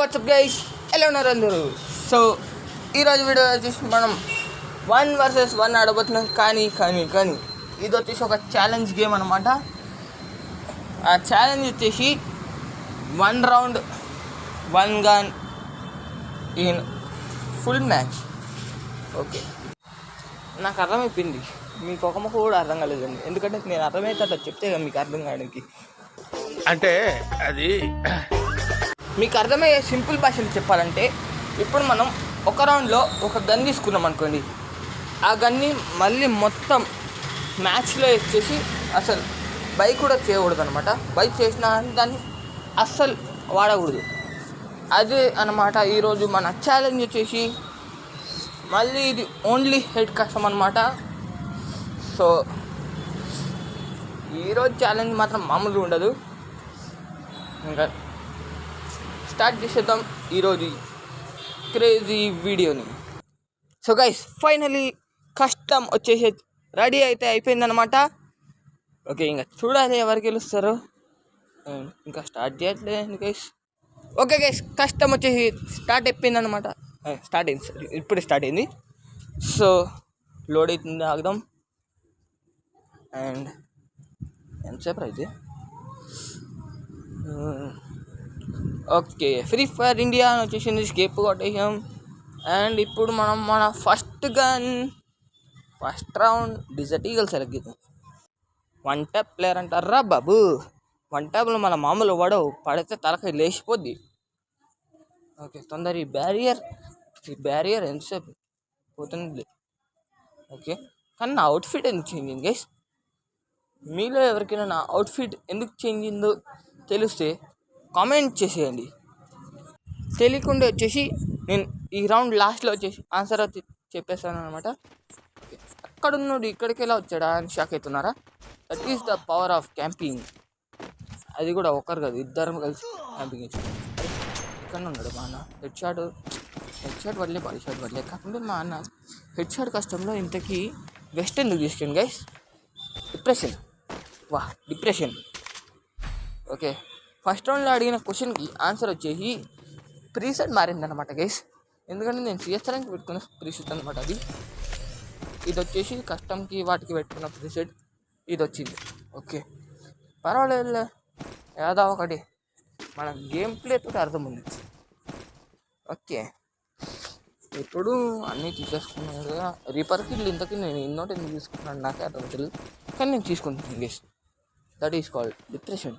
WhatsApp guys, ఎలా ఉన్నారు అందరూ? సో ఈరోజు వీడియో వచ్చేసి మనం 1 vs 1 ఆడబోతున్నాం. కానీ ఇది వచ్చేసి ఒక ఛాలెంజ్ గేమ్ అనమాట. ఆ ఛాలెంజ్ వచ్చేసి 1 round 1 gun in full match. Okay, నాకు అర్థమైపోయింది, మీకు ఒక ముక్క కూడా అర్థం కాలేదండి. ఎందుకంటే నేను అర్థమైతే అట్లా చెప్తే మీకు అర్థం కావడానికి, అంటే అది మీకు అర్థమయ్యే సింపుల్ భాషలు చెప్పాలంటే, ఇప్పుడు మనం ఒక రౌండ్లో ఒక గన్ తీసుకున్నాం అనుకోండి, ఆ గన్ని మళ్ళీ మొత్తం మ్యాచ్లో వచ్చేసి అసలు బై కూడా చేయకూడదు అనమాట. బై చేసినా దాన్ని అస్సలు వాడకూడదు. అదే అన్నమాట ఈరోజు మన ఛాలెంజ్ వచ్చేసి. మళ్ళీ ఇది ఓన్లీ హెడ్ కష్టం అనమాట. సో ఈరోజు ఛాలెంజ్ మాత్రం మామూలుగా ఉండదు. ఇంకా స్టార్ట్ చేసేద్దాం ఈరోజు క్రేజీ వీడియోని. సో గైస్, ఫైనలీ కష్టం వచ్చేసి రెడీ అయితే అయిపోయిందనమాట. ఓకే, ఇంకా చూడాలి ఎవరికి గెలుస్తారో. ఇంకా స్టార్ట్ చేయట్లేదు గైస్. ఓకే గైస్, కష్టం వచ్చేసి స్టార్ట్ అయిపోయింది అనమాట. స్టార్ట్ అయింది, సారీ ఇప్పుడే స్టార్ట్ అయింది. సో లోడ్ అవుతుంది, ఆగుదాం. అండ్ ఎంతసేపు అయితే ఓకే, ఫ్రీ ఫైర్ ఇండియా అని వచ్చేసింది, స్కేప్ కొట్టేసాం. అండ్ ఇప్పుడు మనం మన first round Desert Eagle select చేద్దాం. 1 tap ప్లేయర్ అంటారా బాబు. 1 tapలో మన మామూలు పడితే తలకాయ లేచిపోద్ది. ఓకే, తొందర ఈ బ్యారియర్ ఎంతసేపు పోతుంది. ఓకే, కానీ నా అవుట్ఫిట్ ఎందుకు చేంజ్ అయింది గైస్? మీలో ఎవరికైనా నా అవుట్ఫిట్ ఎందుకు చేంజ్ అయిందో తెలిస్తే కామెంట్ చేసేయండి. తెలియకుండా వచ్చేసి నేను ఈ రౌండ్ లాస్ట్లో వచ్చేసి ఆన్సర్ అయితే చెప్పేస్తాను అనమాట. ఓకే, అక్కడున్నాడు ఇక్కడికి ఎలా వచ్చాడా అని షాక్ అవుతున్నారా? That is the power of camping. అది కూడా ఒకరు కాదు, ఇద్దరం కలిసి క్యాంపింగ్ ఇచ్చాడు. ఇక్కడ ఉన్నాడు మా అన్న. హెడ్ షాట్ వదిలే, బాడీ షాట్ వదిలే. కాకుండా మా అన్న హెడ్ షాట్ కష్టంలో ఇంతకీ వెస్ట్ ఎందుకు తీసుకెళ్ళి గైస్? డిప్రెషన్. ఓకే, ఫస్ట్ రౌండ్లో అడిగిన క్వశ్చన్కి ఆన్సర్ వచ్చేసి ప్రీసెట్ మారిందనమాట గైస్. ఎందుకంటే నేను సిఎస్ ర్యాంక్ పెట్టుకున్న ప్రీసెట్ అనమాట అది. ఇది వచ్చేసి కస్టమ్కి వాటికి పెట్టుకున్న ప్రీసెట్ ఇది వచ్చింది. ఓకే, పర్వాలేదు, ఏదో ఒకటి మన గేమ్ ప్లేతో అర్థం ఉంది. ఓకే, ఇప్పుడు అన్నీ తీసేసుకున్నాను కదా. రీపర్కి ఇంతకీ నేను ఇన్నోటి ఎందుకు తీసుకున్నాను నాకే అర్థం తెలియదు, కానీ నేను తీసుకుంటున్నాను guys. That is called depression.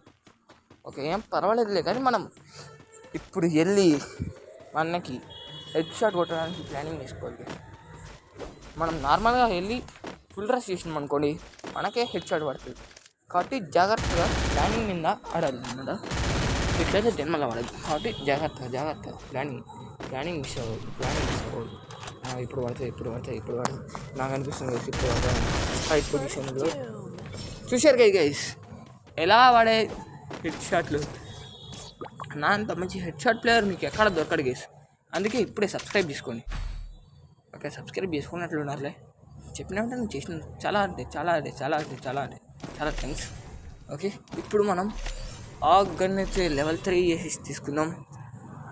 Okay, ఏం పర్వాలేదులే, కానీ మనం ఇప్పుడు వెళ్ళి మనకి హెడ్ షాట్ కొట్టడానికి ప్లానింగ్ చేసుకోవాలి. మనం నార్మల్గా వెళ్ళి ఫుల్ రష్ చేసినాం అనుకోండి, మనకే హెడ్ షాట్ పడుతుంది. కాబట్టి జాగ్రత్తగా ప్లానింగ్ మీద ఆడాలి అన్నమాట. ఇట్లయితే జన్మల పడదు. కాబట్టి జాగ్రత్తగా ప్లానింగ్ మిస్ అవ్వదు. ఇప్పుడు పడుతుంది నాకు అనిపిస్తుంది గైస్. ఇప్పుడు ఫైట్ పొజిషన్లో చూశారు గైస్ ఎలా వాడే హెడ్ షాట్లు. నా అంత మంచి హెడ్ షాట్ ప్లేయర్ మీకు ఎక్కడ దొరకడు గైస్. అందుకే ఇప్పుడే సబ్స్క్రైబ్ చేసుకోండి. ఓకే, సబ్స్క్రైబ్ చేసుకున్నట్లు ఉన్నారులే. చెప్పిన వెంటనే నేను చేసిన చాలా థ్యాంక్స్. ఓకే, ఇప్పుడు మనం ఆ గన్ అయితే లెవెల్ 3 చేసి తీసుకుందాం.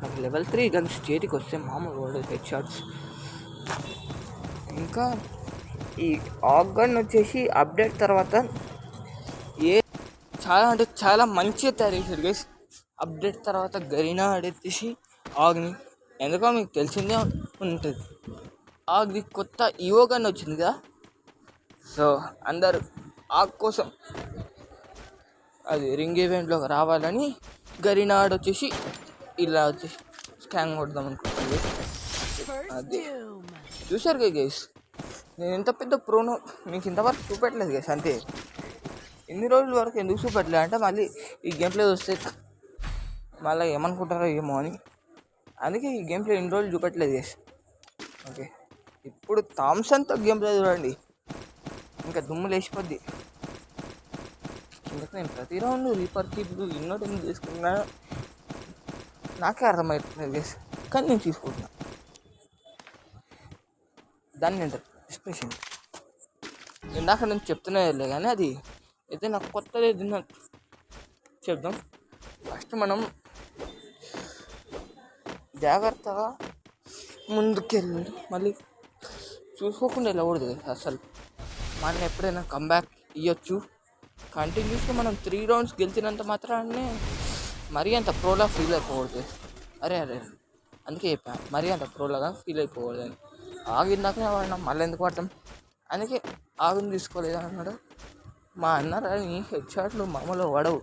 నాకు లెవెల్ 3 గన్స్ చేతికి వస్తే మామూలు వాడు హెడ్ షాట్స్. ఇంకా ఈ ఆ గన్ వచ్చేసి అప్డేట్ తర్వాత చాలా మంచిగా తయారు చేశారు గైస్. అప్డేట్ తర్వాత గరీనా ఆడేసి ఆగ్ని, ఎందుకో మీకు తెలిసిందే ఉంటుంది, ఆగ్ది కొత్త ఈవో గన్ వచ్చింది కదా. సో అందరు ఆగ్ కోసం అది రింగ్ ఈవెంట్లో రావాలని గరీనా ఆడొచ్చేసి ఇలా వచ్చేసి స్కాన్ కొడదాం అనుకుంటుంది. అది చూసారు కదా గైస్, నేను ఎంత పెద్ద ప్రోనో మీకు ఇంతవరకు చూపెట్టలేదు గైస్. అంతే, ఇన్ని రోజుల వరకు ఎందుకు చూపెట్టలేదు అంటే మళ్ళీ ఈ గేమ్ ప్లే వస్తే మళ్ళీ ఏమనుకుంటారో ఏమో అని, అందుకే ఈ గేమ్ ప్లే ఇన్ని రోజులు చూపెట్టలేదు గైస్. ఓకే, ఇప్పుడు థామ్సన్తో గేమ్ ప్లే చూడండి, ఇంకా దుమ్ము లేచిపోద్ది. అందుకే నేను ప్రతి రౌండ్ రీపర్కి ఇప్పుడు ఇన్నోటి ఎందుకు తీసుకున్నా నాకే అర్థమవుతుంది గైస్, కానీ నేను తీసుకుంటున్నా. దాన్ని అంటారు ఎక్స్ప్రెషన్. ఇందాక నేను చెప్తున్నా కానీ అది అయితే నాకు కొత్తది ఏదైనా చెప్దాం. ఫస్ట్ మనం జాగ్రత్తగా ముందుకెళ్ళి మళ్ళీ చూసుకోకుండా వెళ్ళకూడదు అసలు. మనం ఎప్పుడైనా కంబ్యాక్ ఇవ్వచ్చు. కంటిన్యూస్గా మనం 3 rounds గెలిచినంత మాత్రాన్ని మరీ అంత ప్రోలా ఫీల్ అయిపోకూడదు. అరే అందుకే చెప్పా, మరీ అంత ప్రోలాగా ఫీల్ అయిపోకూడదని. ఆగిందాకనే వాడినాం, మళ్ళీ ఎందుకు పడతాం? అందుకే ఆగుని తీసుకోలేదు అన్నాడు. మా అన్నారని హెడ్ షాట్లు మామూలు పడవు.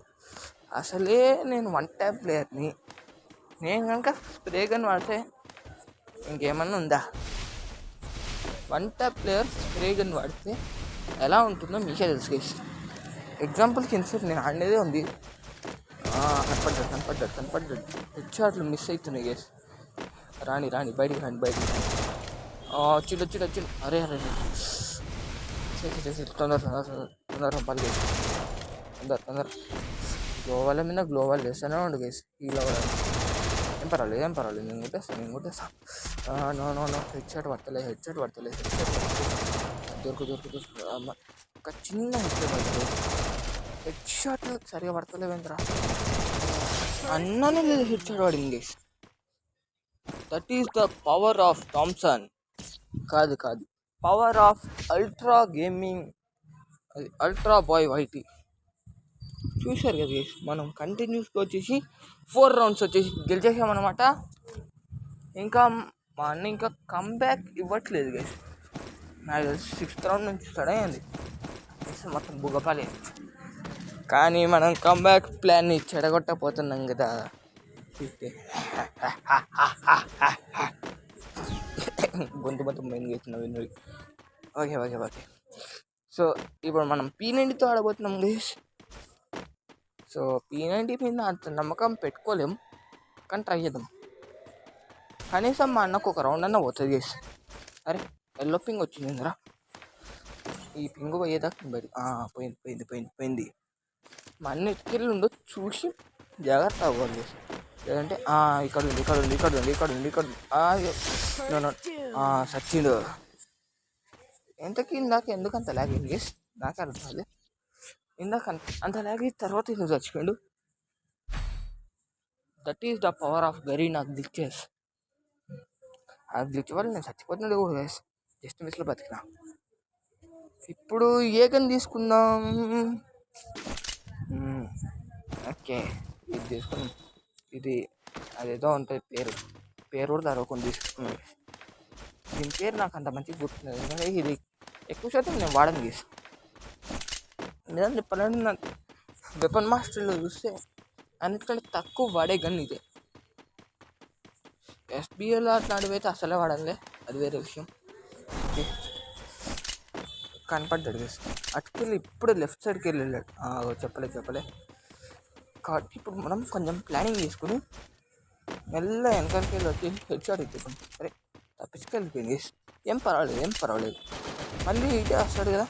అసలే నేను 1 tap ప్లేయర్ని. నేను కనుక స్ప్రే గన్ వాడితే ఇంకేమన్నా ఉందా? 1 tap ప్లేయర్ స్ప్రే గన్ వాడితే ఎలా ఉంటుందో మీకే తెలుసు గైస్. ఎగ్జాంపుల్కి ఇన్సెట్ నేను ఆడినదే ఉంది. కనపడ్డాడు. హెడ్ షాట్లు మిస్ అవుతున్నాయి గైస్. రాని బయటికి రాని. వచ్చిండు. అరే చేసి తొందర పని తొందర గ్లోవల్ మీద గ్లోవల్ వేస్తూనే ఉండు గైస్. హీల్ అవ్వడం ఏం పర్వాలేదు. నేను కొట్టేస్తా. నో హెడ్ షాట్ పడతలే. దొరుకు ఒక చిన్న హెడ్ షాట్ సరిగా పడతలేవేంద్రా. అన్ననే లేదు హెడ్ షాట్ పడింది guys. That is the power of Thomson. కాదు పవర్ ఆఫ్ అల్ట్రా గేమింగ్, అది అల్ట్రా బాయ్ వైటీ. చూశారు కదా గైస్, మనం కంటిన్యూస్గా వచ్చేసి 4 rounds వచ్చేసి గెలిచేసామన్నమాట. ఇంకా మా అన్న ఇంకా కంబ్యాక్ ఇవ్వట్లేదు గైస్. నాకు తెలిసి 6th round నుంచి స్టార్ట్ అయ్యింది. మొత్తం బుగపాలే. కానీ మనం కంబ్యాక్ ప్లాన్ని చెడగొట్టపోతున్నాం కదా. గొంతు మొత్తం మెయిన్ చేస్తున్నాం. ఓకే. సో ఇప్పుడు మనం P90తో ఆడబోతున్నాం గైస్. సో P90 మీద అంత నమ్మకం పెట్టుకోలేం, కానీ ట్రై చేద్దాం. కనీసం మా అన్నకు ఒక రౌండ్ అన్న పోతుంది గైస్. అరే ఎల్లో పింగ్ వచ్చిందిరా. ఈ పింగు పోయేదాకా బయట పోయింది. మా అన్న ఎత్తుకెళ్ళి చూసి జాగ్రత్త అవ్వాలి గైస్. లేదంటే ఇక్కడ ఉంది. సచ్చిండు. ఇందాక ఎందుకు అంత లాగ్ అయింది గైస్? నాకు అర్థం కాదు. ఇందాక అంత లాగ్ అయిన తర్వాత ఎందుకు చచ్చిపోయాడు? That is the power of Garena glitches. ఆ గ్లిచ్ వల్ల నేను చచ్చిపోతున్నాడు కూడా గైస్. జస్ట్ మిస్లో బతికినా. ఇప్పుడు ఏ గన్ తీసుకుందాం? ఓకే, ఇది తీసుకున్నాం. ఇది అదేదో ఉంటుంది పేరు కూడా తరగకుండా తీసుకున్నాను. దీని పేరు నాకు అంత మంచిగా గుర్తున్నది, ఎందుకంటే ఇది ఎక్కువ శాతం నేను వాడను గీసి. నిజం చెప్పాలంటే నాకు వెపన్ మాస్టర్లో చూస్తే అన్నిటికంటే తక్కువ వాడే గన్ ఇదే. SBL అట్లాంటివి అయితే అసలే వాడాలి, అది వేరే విషయం. కనపడ్డాడు గేసి అటుకెళ్ళి ఇప్పుడు లెఫ్ట్ సైడ్కి వెళ్ళాడు. చెప్పలే. కాబట్టి ఇప్పుడు మనం కొంచెం ప్లానింగ్ చేసుకుని మెల్ల వెనకాలకి వెళ్ళి వచ్చి హెడ్ షాట్ ఇచ్చేసాం. సరే తప్పించుకెళ్ళిపోయింది గేసి. ఏం పర్వాలేదు. మళ్ళీ ఇటే వస్తాడు కదా,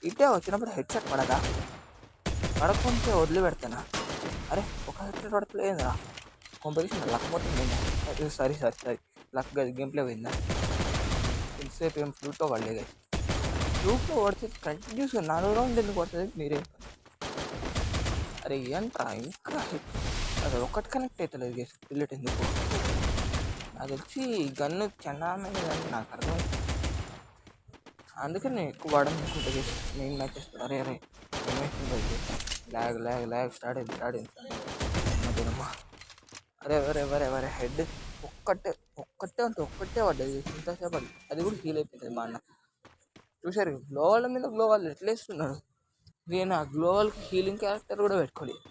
ఇటే వచ్చినప్పుడు హెడ్ షాట్ పడకుంటే వదిలిపెడతానా? అరే ఒక హెడ్ షాట్ పడతలేదురా. కాంపిటీషన్ లక్ మొత్తం పోయిందా? సారీ లక్ కాదు, గేమ్ ప్లే పోయిందా? ఇంతసేపు ఏం ఫ్లూట్లో పడలేదు. ఫ్లూట్లో పడితే కంటిన్యూస్గా 4 rounds ఎందుకు పడుతుంది మీరే? అరే ఏంట్రా ఇంకా అది ఒకటి కనెక్ట్ అవుతలేదు గేస్. పిల్లట్ ఎందుకు నాకు తెలిసి గన్ను చెన్నామైన కానీ నాకు అర్థం. అందుకే నేను ఎక్కువ వాడను అనుకుంటా గేస్ మెయిన్ మ్యాచెస్. అరే ఏమైతుంది? ల్యాగ్ స్టార్ట్ అయింది. మధ్యనమ్మా అరే హెడ్ ఒక్కటే పడ్డది ఇంతసేపు. అది కూడా హీల్ అయిపోయింది మా అన్న. చూసారు గ్లోవాల్ మీద గ్లోవాల్ ఎట్లా వేస్తున్నాడు. నేను ఆ గ్లోవాల్కి హీలింగ్ క్యారెక్టర్ కూడా పెట్టుకోలేదు.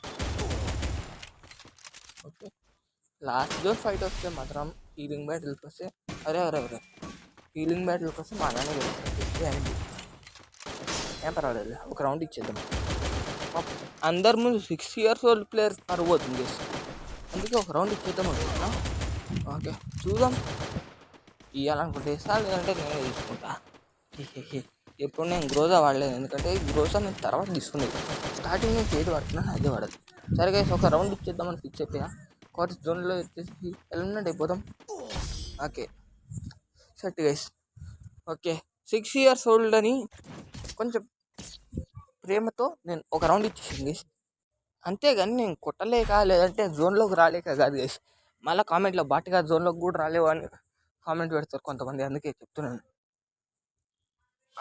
ఓకే, లాస్ట్ జోన్ ఫైట్ వస్తే మాత్రం హీలింగ్ బ్యాటిల్కి వస్తే అరే హీలింగ్ బ్యాటిల్కి వస్తే మా నాన్న గెలుస్తుంది. ఏం పర్వాలేదు, ఒక రౌండ్ ఇచ్చేద్దాం. అందరి ముందు 6 years old ప్లేయర్ పరబోతుంది, అందుకే ఒక రౌండ్ ఇచ్చేద్దాం అనుకుంటున్నా. ఓకే చూద్దాం, ఇవ్వాలనుకుంటే ఇస్తాను, లేదంటే నేనే తీసుకుంటా. ఎప్పుడు నేను గ్రోజా వాడలేదు, ఎందుకంటే గ్రోజా నేను తర్వాత తీసుకునేది. స్టార్టింగ్ నుంచి ఏది వాడుతున్నాను అదే వాడదు. సరే గైస్, ఒక రౌండ్ ఇచ్చేద్దామని ఫిక్స్ అయిపోయా. కాబట్టి జోన్లో వచ్చేసి ఎలిమినేట్ అయిపోదాం. Okay set guys. Okay 6 years old అని కొంచెం ప్రేమతో నేను ఒక రౌండ్ ఇచ్చేసాను గైస్. అంతేగాని నేను కొట్టలేక లేదంటే జోన్లోకి రాలేక కాదు గైస్. మళ్ళీ కామెంట్లో బాటిగా జోన్లోకి కూడా రాలేవు అని కామెంట్ పెడతారు కొంతమంది, అందుకే చెప్తున్నాను.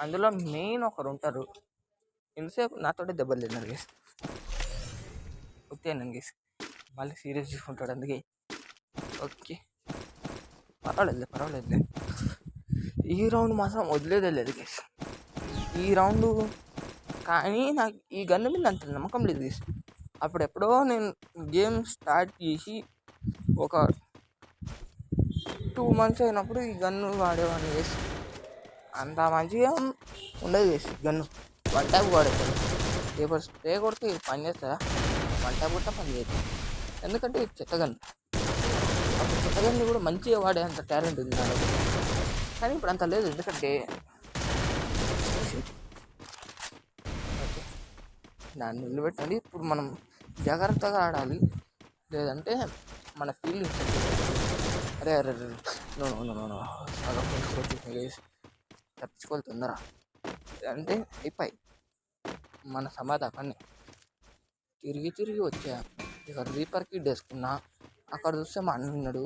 అందులో మెయిన్ ఒకరు ఉంటారు, ఇంతసేపు నాతోటే దెబ్బలు తిన్నారు గేస్. ఓకే నేను గేస్ మళ్ళీ సీరియస్ తీసుకుంటాడు అందుకే. ఓకే పర్వాలేదులే. ఈ రౌండ్ మాత్రం వదిలేదే లేదు గేస్, ఈ రౌండ్. కానీ నాకు ఈ గన్ను మీద అంత నమ్మకం లేదు గేస్. అప్పుడెప్పుడో నేను గేమ్ స్టార్ట్ చేసి ఒక 2 months అయినప్పుడు ఈ గన్ను వాడేవాడిని గేస్. అంత మంచిగా ఉండదు గేస్ గన్ను. 1 ట్యాప్ వాడేస్తాను, పేపర్ స్ప్రే కొడితే ఇది పని చేస్తుందా? 1 ట్యాప్ కొట్ట పని చేయదు, ఎందుకంటే ఇది చెత్త గన్ను. అప్పుడు చెత్త గన్ను కూడా మంచిగా వాడే అంత టాలెంట్ ఉంది నాకు, కానీ ఇప్పుడు అంత లేదు. ఎందుకంటే దాన్ని నిలబెట్టాలి. ఇప్పుడు మనం జాగ్రత్తగా ఆడాలి, లేదంటే మన ఫీలింగ్స్ అరే అరే నో నో నో నో తప్పించుకోవాలి తొందర అంటే అయిపోయి మన సమాధానాన్ని తిరిగి వచ్చా. ఇక రీపర్కి వేసుకున్నా, అక్కడ చూస్తే మా అన్న ఉన్నాడు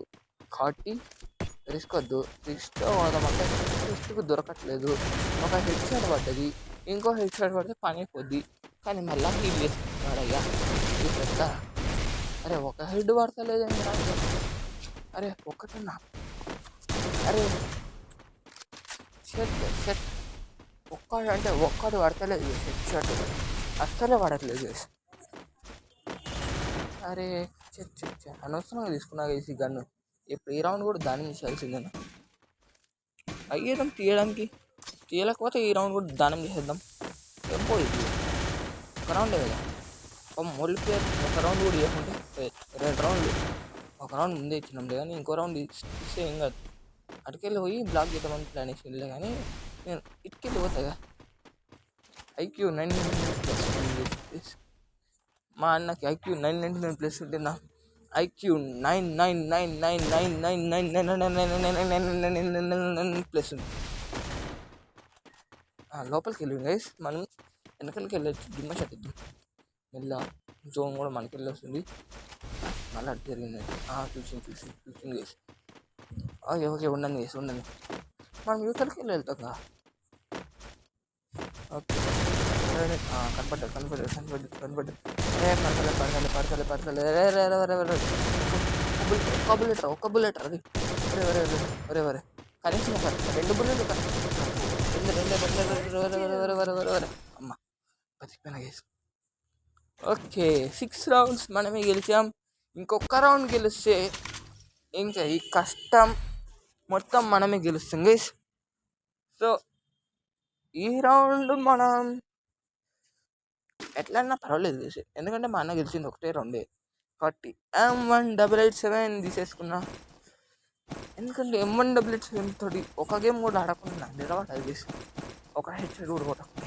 కాబట్టి రిస్క్ వద్దు. రిస్క్తో పోదామంటే రిస్క్కి దొరకట్లేదు. ఒక హెడ్ షాట్ పడ్డది, ఇంకో హెడ్ షాట్ పడితే పని అయిపోద్ది, కానీ మళ్ళీ హీల్ వేసుకున్నాడు. అయ్యా ఇది పెద్ద, అరే ఒక హెడ్ పడతలేదు ఏంటి? అరే ఒక్కటన్నా, అరే షర్ట్ ఒక్కడు పడతలేదు హెడ్ షాట్, అస్సలే పడట్లేదు. అరే అనవసరంగా తీసుకున్నా ఈ గన్ను. ఇప్పుడు ఈ రౌండ్ కూడా దాన్ని చేయాల్సిందేనా? అయ్యేద్దాం తీయలేకపోతే ఈ రౌండ్ కూడా దానం చేసేద్దాం. టెంపో ఇది ఒక రౌండే కదా, ఒక మొదటి ప్లేయర్ ఒక రౌండ్ కూడా చేయకుంటే 2 రౌండ్లు, ఒక రౌండ్ ముందే ఇచ్చినాంలే, కానీ ఇంకో రౌండ్ ఇస్తే ఏం కాదు. అటుకెళ్ళి పోయి బ్లాక్ చేద్దామని ప్లాన్ వేసిందిలే, కానీ నేను ఇటుకెళ్ళి పోతాగా. IQ 999+. మా అన్నకి IQ 999+ ఉంటే నా IQ 9999999999+. ఉంది. లోపలికి వెళ్ళి గైస్, మనం వెనకలికి వెళ్ళొచ్చు. దిమ్మ షట్ ఇద్దాం మెల్ల, జోన్ కూడా మనకి వెళ్ళి వస్తుంది. మళ్ళీ అటు జరిగింది చూసింది గైస్. ఓకే ఉండండి గైస్, ఉండండి. మనం యూతలకి వెళ్తాం. ఓకే కనపడ్డాడు. పడతలే. ఒక్క బుల్లెట్ అది. వరే కనీసం ఒక 2 బుల్లెట్లు. అమ్మ బతికిపోయిన గేస్. ఓకే 6 rounds మనమే గెలిచాం. ఇంకొక రౌండ్ గెలిస్తే ఇంకా ఈ కష్టం మొత్తం మనమే గెలుస్తాం గైస్. సో ఈ రౌండ్ మనం ఎట్లన్నా పర్వాలేదు గైస్, ఎందుకంటే మా అన్న గెలిచింది ఒకటే రౌండే కాబట్టి M1887 తీసేసుకున్నా. ఎందుకంటే M1887 తోటి ఒక గేమ్ కూడా ఆడకుండా నాకు నిలబడదు గైస్, ఒక హెడ్ షాట్ కూడా కొట్టకుండా.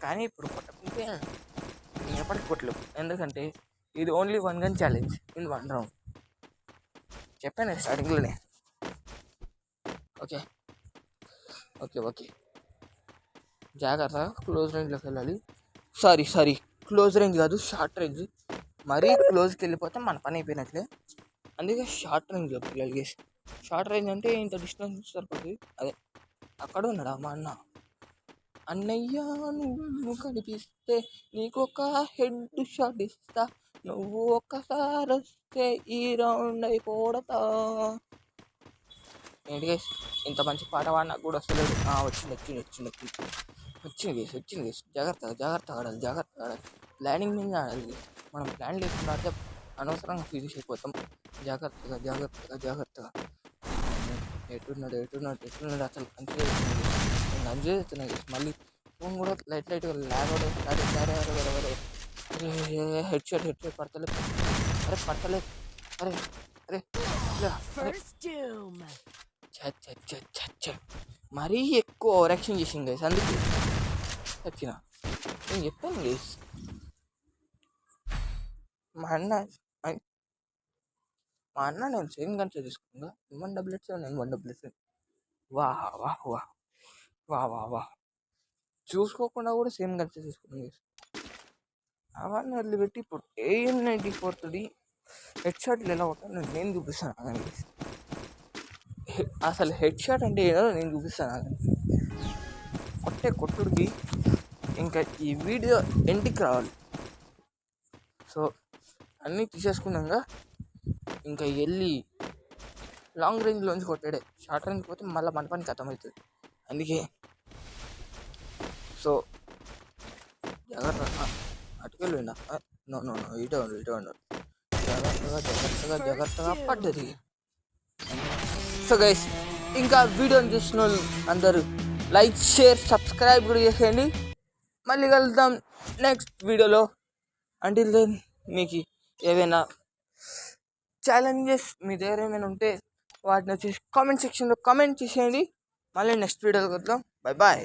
కానీ ఇప్పుడు కొట్టకుంటే నేను ఎప్పటికి కొట్టలేవు, ఎందుకంటే ఇది only 1 gun challenge in 1 round. చెప్పాను స్టార్టింగ్లోనే. ఓకే జాగ్రత్తగా క్లోజ్ రేంజ్లోకి వెళ్ళాలి. సారీ క్లోజ్ రేంజ్ కాదు, షార్ట్ రేంజ్. మరీ క్లోజ్కి వెళ్ళిపోతే మన పని అయిపోయినట్లే, అందుకే షార్ట్ రేంజ్లోకి వెళ్ళాలి గేస్. షార్ట్ రేంజ్ అంటే ఇంత డిస్టెన్స్ సరిపోతుంది. అదే అక్కడ ఉన్నాడా మా అన్న. అన్నయ్య నువ్వు కనిపిస్తే నీకొక హెడ్ షాట్ ఇస్తా, నువ్వు ఒక్కసారి వస్తే ఈ రౌండ్ అయిపోడతా. ఏంటి గైస్ ఇంత మంచి పాట వాడినా కూడా వస్తలేదు. వచ్చింది గేస్. జాగ్రత్తగా ఆడాలి. ప్లానింగ్ మీద ఆడాలి గేస్. మనం ప్లాన్ లేకుండా ఆడితే అనవసరంగా ఫినిష్ అయిపోతాం. జాగ్రత్తగా. ఎట్టున్నాడు అసలు కన్ఫ్యూజ్ అవుతున్నా గేస్. మళ్ళీ ఫోన్ కూడా లైట్గా ల్యాగ్ అవడం. హెడ్ షాట్ పడతలేదు. అరే మరీ ఎక్కువ ఓవరాక్షన్ చేసింది గైస్, అందుకే వచ్చిన. నేను చెప్పాను గైస్, మా అన్న నేను సేమ్ గన్స్ తీసుకున్నా. M1887 M1887. వా చూసుకోకుండా కూడా సేమ్ గన్స్ తీసుకున్నాను గైస్. అవన్నీ వదిలిపెట్టి ఇప్పుడు AM94 తోటి హెడ్ షాట్లు ఎలా కొట్టాలో నేను చూపిస్తాను ఆగండి. అసలు హెడ్ షాట్ అంటే ఏదో నేను చూపిస్తాను ఆగండి. కొట్టే కొట్టుడికి ఇంకా ఈ వీడియో ఎంటికి రావాలి. సో అన్నీ తీసేసుకున్నాక ఇంకా వెళ్ళి లాంగ్ రేంజ్లోంచి కొట్టాడే, షార్ట్ రేంజ్ పోతే మళ్ళీ మన పని ఖతం అవుతుంది. అందుకే సో జాగ్రత్త. అటుకెళ్ళిండా? నో నో నో, ఇటే ఉండు. జాగ్రత్తగా పడ్డది. సో గైస్, ఇంకా వీడియోని చూసిన వాళ్ళు అందరూ లైక్, షేర్, సబ్స్క్రైబ్ కూడా చేసేయండి. మళ్ళీ కలుద్దాం నెక్స్ట్ వీడియోలో. అంటిల్ దెన్ మీకు ఏవైనా ఛాలెంజెస్ మీ దగ్గర ఏమైనా ఉంటే వాటిని వచ్చేసి కామెంట్ సెక్షన్లో కామెంట్ చేసేయండి. మళ్ళీ నెక్స్ట్ వీడియోలో కలుద్దాం. Bye bye.